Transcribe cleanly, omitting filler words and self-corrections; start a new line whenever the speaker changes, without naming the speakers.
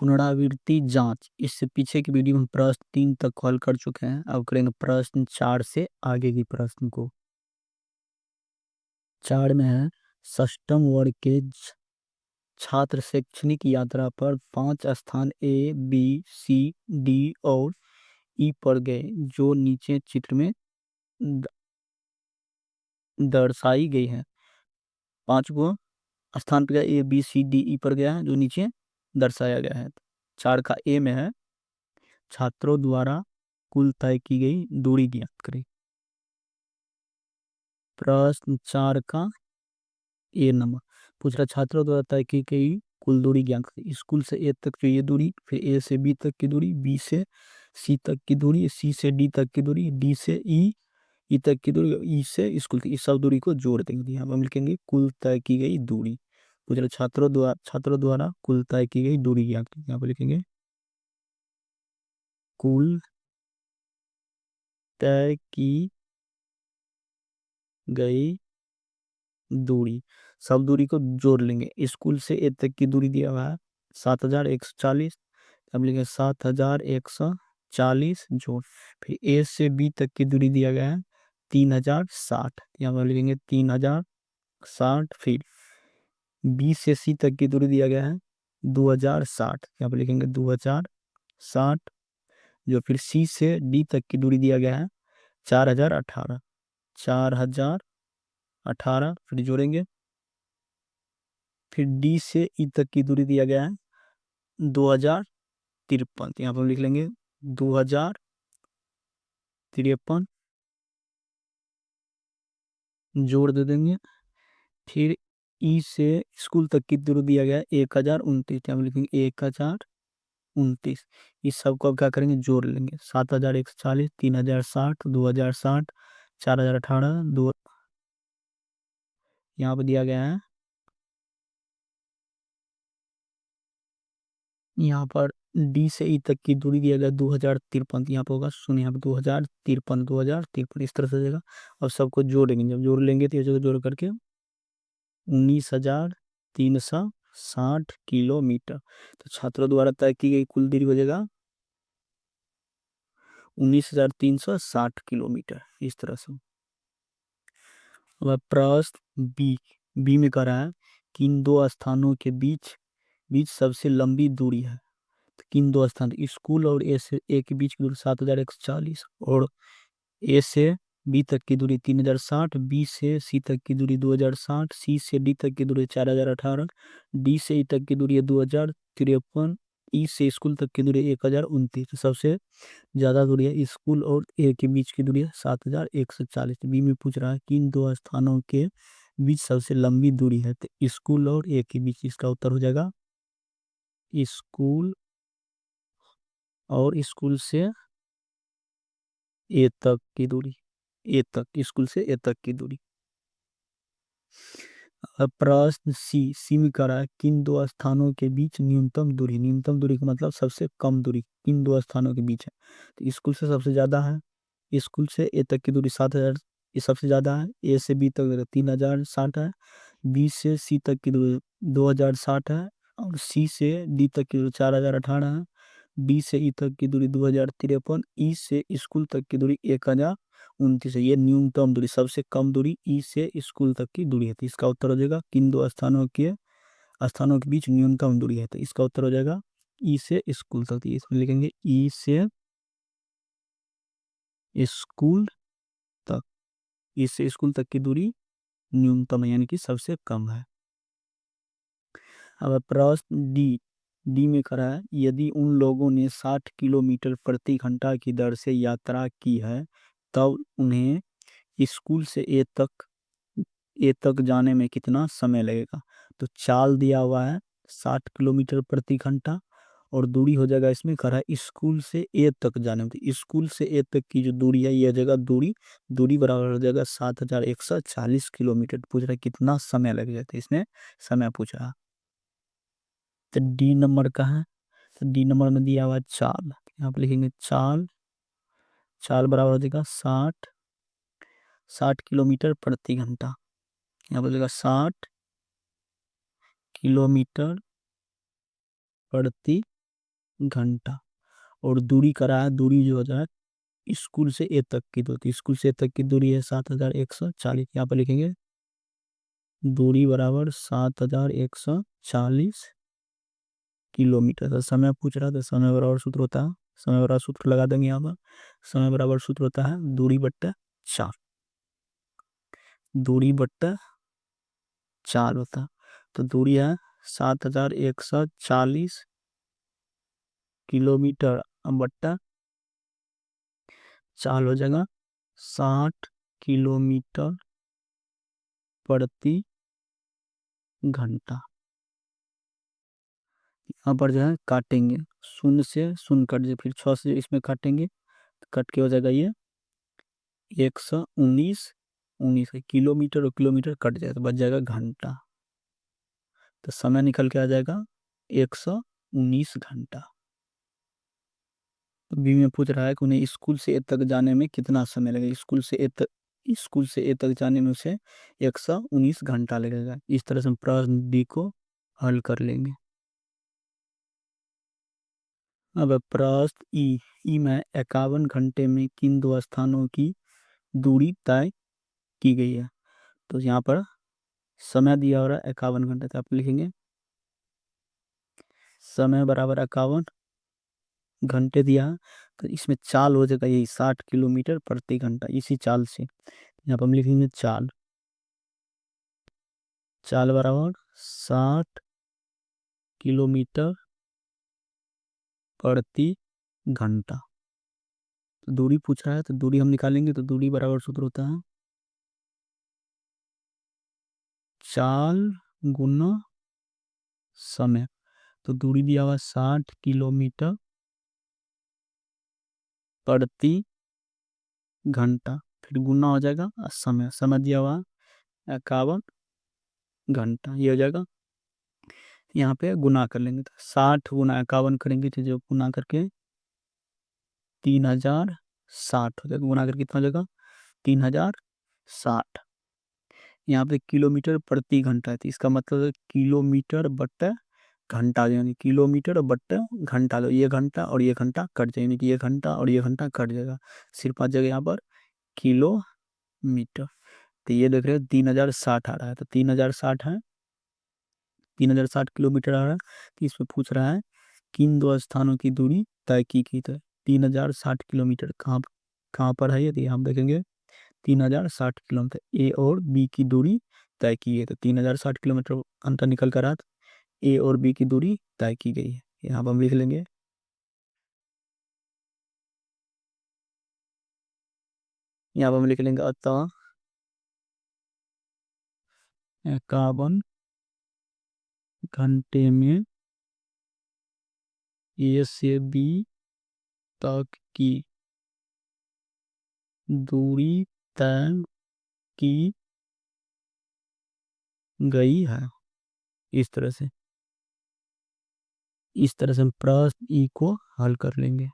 पुनरावृत्ति जांच। इससे पीछे की वीडियो में प्रश्न 3 तक हल कर चुके हैं। अब करेंगे प्रश्न 4 से आगे की प्रश्न को। 4 में है षष्ठम वर्ग के छात्र शैक्षणिक यात्रा पर 5 स्थान A, B, C, D और E पर गए जो नीचे चित्र में दर्शाई गई है। 5 गो स्थान पर A, B, C, D, E पर गया है जो नीचे दर्शाया गया है। 4 का A में है छात्रों द्वारा कुल तय की गई दूरी ज्ञात करें। प्रश्न 4 का ए नंबर पूछ रहा छात्रों द्वारा तय की गई कुल दूरी ज्ञात करें। स्कूल से ए तक की ये दूरी, फिर ए से बी तक की दूरी, बी से सी तक की दूरी, सी से डी तक की दूरी, डी से ई तक की दूरी, ई से स्कूल की। इस सब दूरी को जोड़ देंगे। यहाँ पर हम लिखेंगे कुल तय की गई दूरी। पूछ रहा छात्रों द्वारा कुल तय की गई दूरी ज्ञात करें। यहाँ पर लिखेंगे कुल तय की गई दूरी। सब दूरी को जोड़ लेंगे। स्कूल से ए तक की दूरी दिया हुआ है 7140। अब लिखेंगे 7140 जोड़, फिर ए से बी तक की दूरी दिया गया है 3060। यहाँ पर लिखेंगे 3060। फिर बी से सी तक की दूरी दिया गया है 2060। यहाँ पर लिखेंगे 2060 जो, फिर सी से डी तक की दूरी दिया गया है 4018। 4018 फिर जोड़ेंगे। फिर डी से ई तक की दूरी दिया गया है 2053। यहाँ पर हम लिख लेंगे 2053 जोड़ दे देंगे। फिर ई से स्कूल तक की दूरी दिया गया है 1029। यहाँ पर लिखेंगे 1029। इस सब को अब क्या करेंगे, जोड़ लेंगे। 7140, 3060, 2060, 4018, दो यहाँ पर दिया गया है। यहाँ पर डी से ई तक की दूरी दिया गया 2053। यहाँ पर होगा सुनिए, यहाँ पर 2053 इस तरह से देगा। और सबको जोड़ेंगे। जब जोड़ लेंगे तो ये जगह जोड़ करके 19,360 किलोमीटर। तो छात्रों द्वारा तय की गई कुल दूरी हो जाएगा 19,360 किलोमीटर इस तरह से। अब प्रश्न बी में कह रहा है कि इन दो स्थानों के बीच बीच सबसे लंबी दूरी है। तो किन दो स्थान, स्कूल और ए के बीच की दूरी 7140 और ए से बी तक की दूरी 3060, बी से सी तक की दूरी 2060, सी से डी तक की दूरी 4018, डी से ई तक की दूरी है 2053, ई से स्कूल तक की दूरी 1029। तो सबसे ज्यादा दूरी है स्कूल और ए के बीच की दूरी है 7140। बी में पूछ रहा है कि इन दो स्थानों के बीच सबसे लंबी दूरी है। तो स्कूल और ए के बीच, इसका उत्तर हो जाएगा स्कूल और स्कूल से ए तक की दूरी। स्कूल से ए तक की दूरी। अब प्रश्न सी में कह रहा है किन दो स्थानों के बीच न्यूनतम दूरी। न्यूनतम दूरी का मतलब सबसे कम दूरी किन दो स्थानों के बीच है। तो स्कूल से सबसे ज्यादा है, स्कूल से ए तक की दूरी 7000, ये सबसे ज्यादा है। ए से बी तक 3060 है, बी से सी तक की दूरी 2060 है, और सी से डी तक की दूरी 4018 है, डी से ई तक की दूरी 2053, ई से स्कूल तक की दूरी 1029 है। ये न्यूनतम दूरी, सबसे कम दूरी ई से स्कूल तक की दूरी है। तो इसका उत्तर हो जाएगा किन दो स्थानों के बीच न्यूनतम दूरी है। तो इसका उत्तर हो जाएगा ई से स्कूल तक। इसमें लिखेंगे ई से स्कूल तक। ई से स्कूल तक की दूरी न्यूनतम है, यानी कि सबसे कम है। अब प्रश्न डी में खड़ा है यदि उन लोगों ने 60 किलोमीटर प्रति घंटा की दर से यात्रा की है तब उन्हें स्कूल से ए तक जाने में कितना समय लगेगा। तो चाल दिया हुआ है 60 किलोमीटर प्रति घंटा और दूरी हो जाएगा इसमें खड़ा है स्कूल से ए तक जाने में। तो स्कूल से ए तक की जो दूरी है यह जगह दूरी बराबर हो जाएगा 7140 किलोमीटर। पूछ रहा है कितना समय लग जाता है, इसने समय पूछा। तो डी नंबर का है, तो डी नंबर में दिया हुआ है चाल। यहाँ पे लिखेंगे चाल। चाल बराबर हो जाएगा 60 किलोमीटर प्रति घंटा। यहाँ पर 60 किलोमीटर प्रति घंटा। और दूरी करा है, दूरी जो हो जाए स्कूल से ए तक की, तो स्कूल से ए तक की दूरी है 7140। यहाँ पर लिखेंगे दूरी बराबर 7140 किलोमीटर। तो समय पूछ रहा था, समय बराबर सूत्र होता है, समय बराबर सूत्र लगा देंगे यहाँ पर। समय बराबर सूत्र होता है दूरी बट्टा 4, दूरी बट्टा 4 होता है। तो दूरी है 7140 किलोमीटर बट्टा 4 हो जाएगा 60 किलोमीटर प्रति घंटा। यहाँ पर जो है काटेंगे, शून्य से शून्य कट जाए, फिर 6 से इसमें काटेंगे, तो कट के हो जाएगा ये 119 किलोमीटर, और किलोमीटर कट जाए तो बच जाएगा घंटा। तो समय निकल के आ जाएगा 119 घंटा। तो बी में पूछ रहा है कि उन्हें स्कूल से ए तक जाने में कितना समय लगेगा। स्कूल से ए तक जाने में उसे 119 घंटा लगेगा। इस तरह से हम प्रश्न डी को हल कर लेंगे। अब प्रश्न ई में 51 घंटे में किन दो स्थानों की दूरी तय की गई है। तो यहाँ पर समय दिया हो रहा है 51 घंटे, तो आप लिखेंगे समय बराबर 51 घंटे दिया है, तो इसमें चाल हो जाएगा यही 60 किलोमीटर प्रति घंटा। इसी चाल से यहाँ पर हम लिखेंगे चाल, चाल बराबर 60 किलोमीटर प्रति घंटा। तो दूरी पूछ रहा है, तो दूरी हम निकालेंगे, तो दूरी बराबर सूत्र होता है चाल गुना समय। तो दूरी दिया हुआ 60 किलोमीटर प्रति घंटा, फिर गुना हो जाएगा, और समय, समय दिया हुआ 51 घंटा, ये हो जाएगा। यहाँ पे गुना कर लेंगे, तो 60 गुना 51 करेंगे, तो जो गुना करके 3060 हो जाएगा। गुना करके कितना हो जाएगा 3060। यहाँ पे किलोमीटर प्रति घंटा है, तो इसका मतलब है किलोमीटर बट्टा घंटा, यानी किलोमीटर बट्टा घंटा। तो ये घंटा और ये घंटा कट जाएगा, यानी कि ये घंटा और ये घंटा कट जाएगा, सिर्फ आ जाएगा यहाँ पर किलोमीटर। तो ये देख रहे हो 3060 आ रहा है, तो 3060 है, 3060 किलोमीटर आ रहा है। तो इसमें पूछ रहा है किन दो स्थानों की दूरी तय की गई। तो 3060 किलोमीटर कहाँ कहाँ पर है, यदि हम देखेंगे 3060 किलोमीटर ए और बी की दूरी तय की है। तो 3060 किलोमीटर अंतर निकल कर आ, ए और बी की दूरी तय की गई है। यहाँ पर हम लिख लेंगे, यहाँ पर हम लिख लेंगे अतः 51 घंटे में ए से बी तक की दूरी तय की गई है। इस तरह से हम प्रश्न ई को हल कर लेंगे।